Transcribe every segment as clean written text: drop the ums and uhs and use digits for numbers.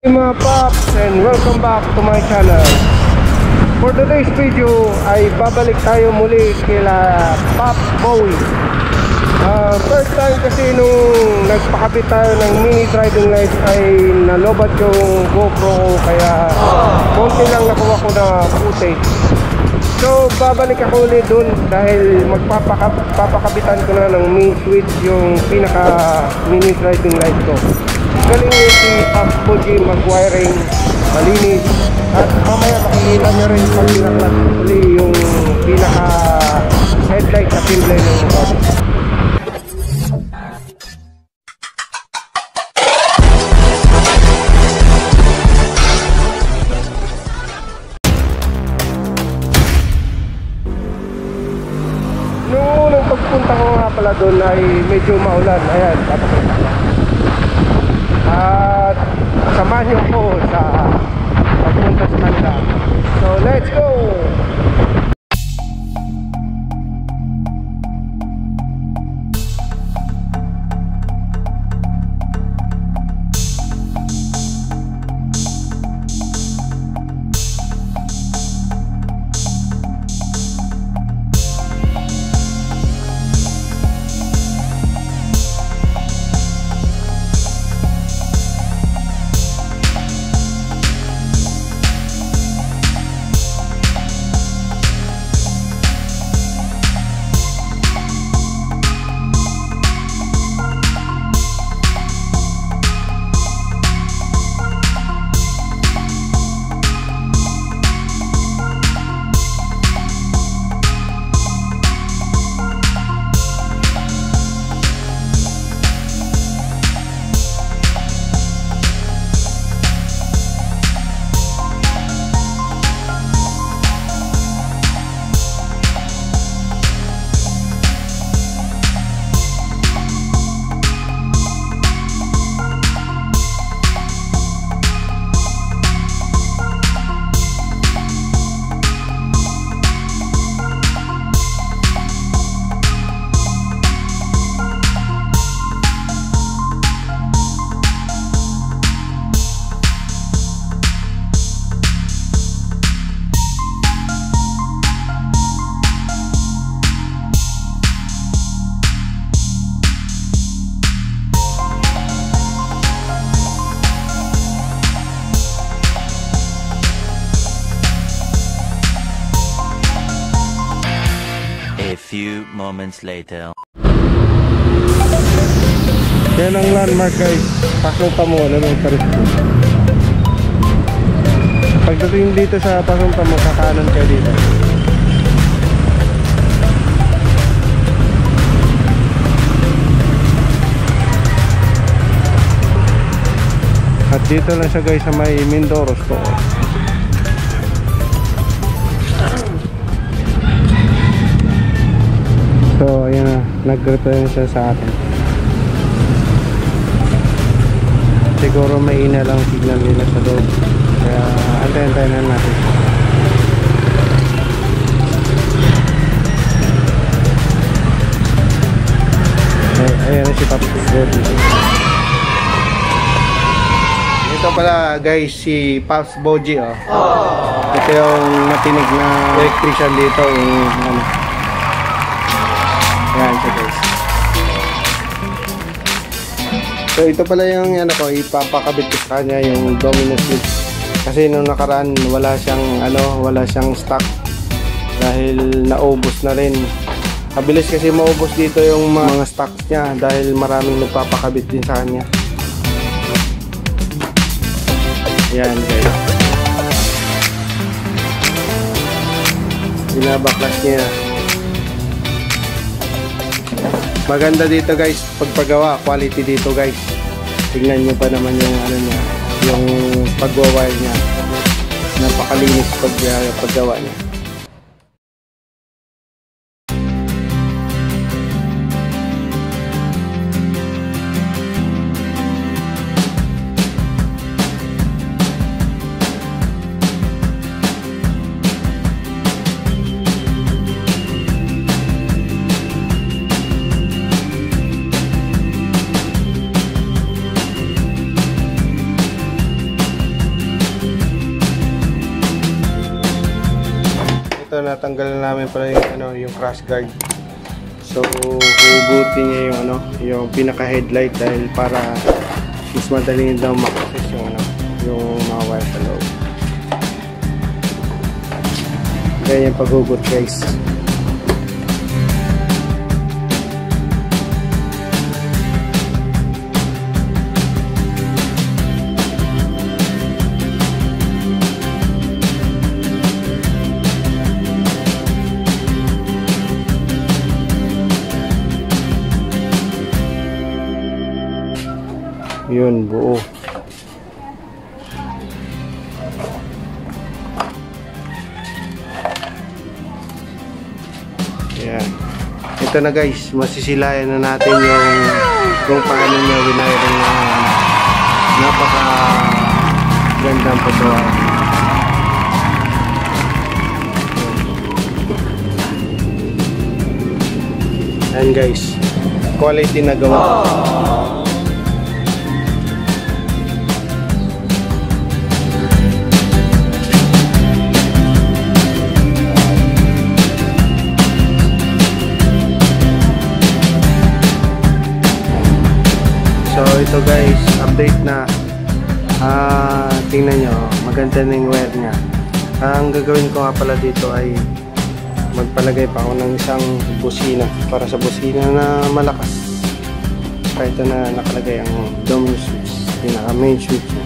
Hey mga paps, and welcome back to my channel. For today's video ay babalik tayo muli kila Pop Bowie. First time kasi nung nagpakabit tayo ng mini driving light ay nalobat yung GoPro ko, kaya konti lang nakuha ko na footage. So babalik ako ulit dun dahil magpapakabitan ko na ng main switch yung pinaka mini driving light ko. Galing yung si Pop Bowie mag-wiring, malinis, at mamaya makikita nyo rin pag pinaklas uli yung pinaka headlight sa pinlay ng motor. Nung unang pagpunta ko nga pala doon ay medyo maulan. Ayan, papakita ko. At samahan niyo ako sa pagpunta sa Manila. So let's go! A few moments later. Yan ang landmark guys. Pasunta mo, ano ng Parisco. Pagdating dito sa pasunta mo, kakanan kayo dito. At dito lang siya guys sa may Mindoro store. So ayan na, nag-return siya sa atin. Siguro may ina lang signal nila sa loob, kaya antay-antay na natin. Ayan na si Pop Bowie. Ito pala guys si Pop Bowie, oh. Ito yung natinig na electrician dito, ano. Ayan siya guys. So ito pala yung ano ko, ipapakabit ko sa kanya yung domino switch. Kasi nung nakaraan wala siyang stock dahil naubos na rin. Mabilis kasi maubos dito yung mga stocks niya dahil maraming nagpapakabit din sa kanya. Ayan guys. Binabaklas niya. Maganda dito guys, pagpagawa, quality dito guys. Tingnan nyo pa naman yung ano niya, yung pagwa-wire niya. Napakalinis paggawa niya. ito natanggalan namin pala yung ano, yung crash guard. So hugutin niya yung ano, yung pinaka headlight dahil para mas madali daw ma-access yung ano, yung mga wire sa loob. Ganyan paghugot guys. Yun, buo. Yan. Ito na guys, masisilayan na natin yung kung paano niya winayarin na napaka gandang paggawa. Yan guys, quality na gawa. So ito guys, update na. Tingnan nyo, maganda na yung wire nya. Ang gagawin ko nga pala dito ay magpalagay pa ako ng isang busina para sa busina na malakas. Kahit na nakalagay ang dome switch, pinaka main switch nya.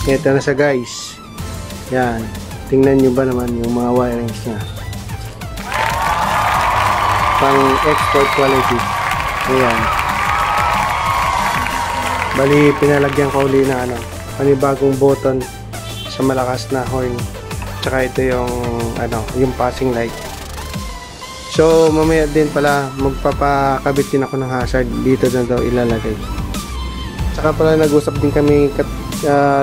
Ito na siya guys. Yan. Tingnan nyo ba naman yung mga wirings nya. Pang export quality. Ayan. Bali, pinalagyan ko uli na ano, panibagong button sa malakas na horn. Tsaka ito yung ano, yung passing light. So, mamaya din pala magpapakabit din ako ng hazard. Dito na daw ilalagay. Tsaka pala nag-usap din kami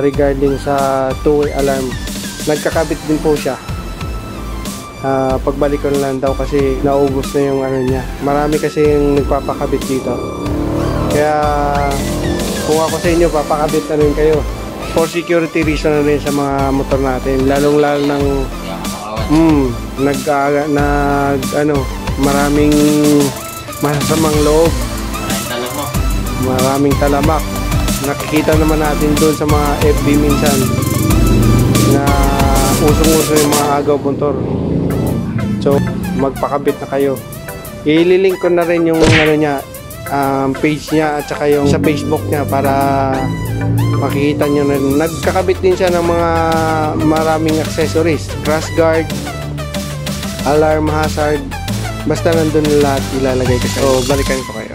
regarding sa two-way alarm. Nagkakabit din po siya. Pagbalik ko na lang daw kasi naubos na yung ano niya. Marami kasi yung nagpapakabit dito. Kaya kung ako sa inyo, papakabit na rin kayo. For security reason na rin sa mga motor natin. Lalong-lalo ng maraming masasamang loob. Maraming talamak. Nakikita naman natin doon sa mga FB minsan na usong-uso yung mga agaw motor. So magpakabit na kayo. Ililink ko na rin yung ano niya, page niya at saka yung sa Facebook niya para makikita nyo na rin. Nagkakabit din siya ng mga maraming accessories, crash guard, alarm, hazard, basta nandun lahat ilalagay ko. So balikan ko kayo.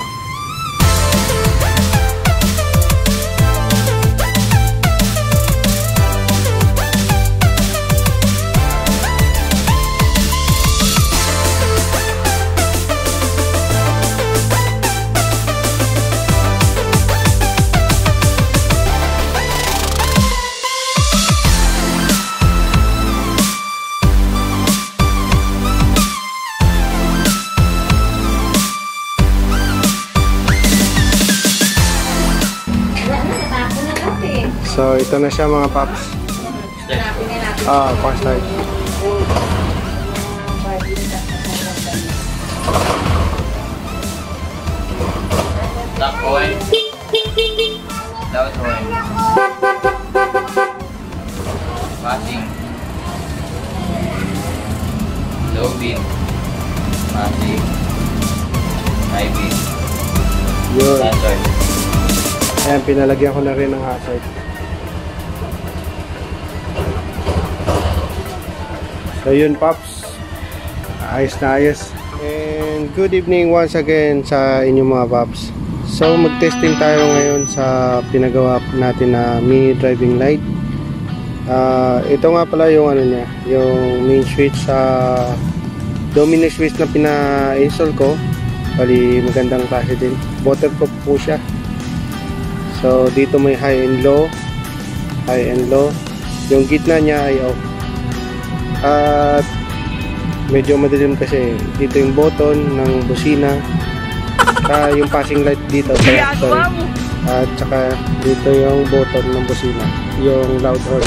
So ito na siya mga paps. Pa-start. Lock oil. Loud oil. Passing. Low beam. Passing. High beam. Yun. Hazard. Ayan, pinalagyan ko na rin ng hazard. So yun paps, ayos na ayos. And good evening once again sa inyong mga paps. So mag-testing tayo ngayon sa pinagawa natin na mini driving light. Ito nga pala yung ano niya, yung main switch sa Domino switch na pina-install ko. Bali magandang klase din. Waterproof po siya. So dito may high and low. High and low. Yung gitna niya ay off. At medyo madilim kasi dito yung button ng busina. Yung passing light dito sa at saka dito yung button ng busina, yung loud horn.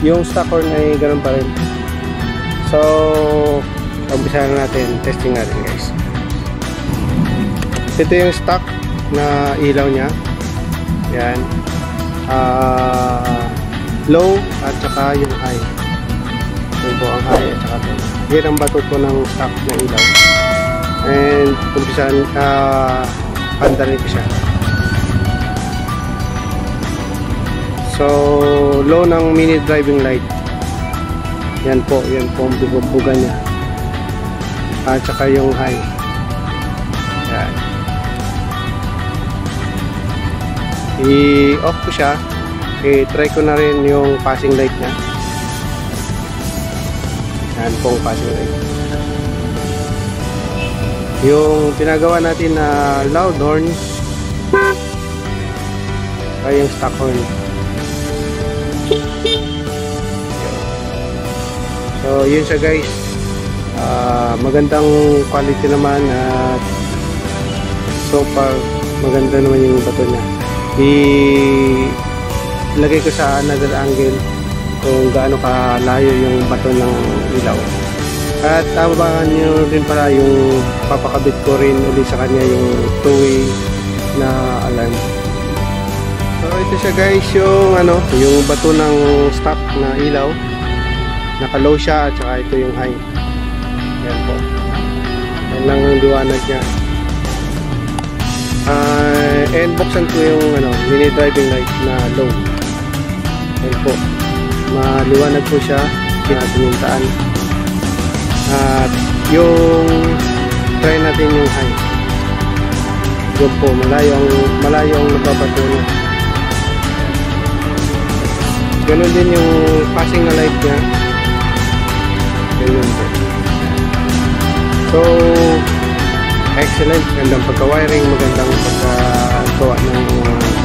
Yung stock horn ay ganun pa rin. So umpisahan natin, testing natin guys. Ito yung stock na ilaw nya. Yan, low at saka yung high. Yun po ang high at saka low. Yan ang bato po ng stock na ilaw. And umpisahan, pandarin ko siya. So low ng mini driving light. Yan po ang bubuga niya. At saka yung high. Yan. I-off ko siya. I-try ko na rin yung passing light niya. Yan po ang passing light. Yung pinagawa natin na loud horn ay yung stock horn. So yun siya guys. Magandang quality naman at so far maganda naman yung bato niya. Ilagay ko sa another angle kung gaano kalayo yung bato ng ilaw. At abangan nyo rin pala yung papakabit ko rin ulit sa kanya yung two-way na alarm. So ito siya guys, yung bato ng stock na ilaw. Naka-low siya at saka ito yung high. Yan po. Yan lang ang liwanag niya. And buksan ko yung mini driving light na low. Yan po. Maliwanag po siya. Sinintaan. At yung try natin yung high. Yun po, malayo ang nababato niya. Ganun din yung passing na light niya. Ganun po. So excellent, magandang pagka-wiring, magandang pagka-gawa ng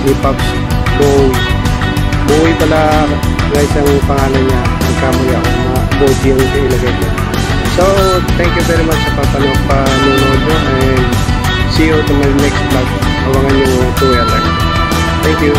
e-pops. Bowie pala guys ang pangalan niya, ang kamuya Bowie yung ilagay niya. So thank you very much sa panonood mo and see you to my next vlog. Abangan yung 2 alert. Thank you.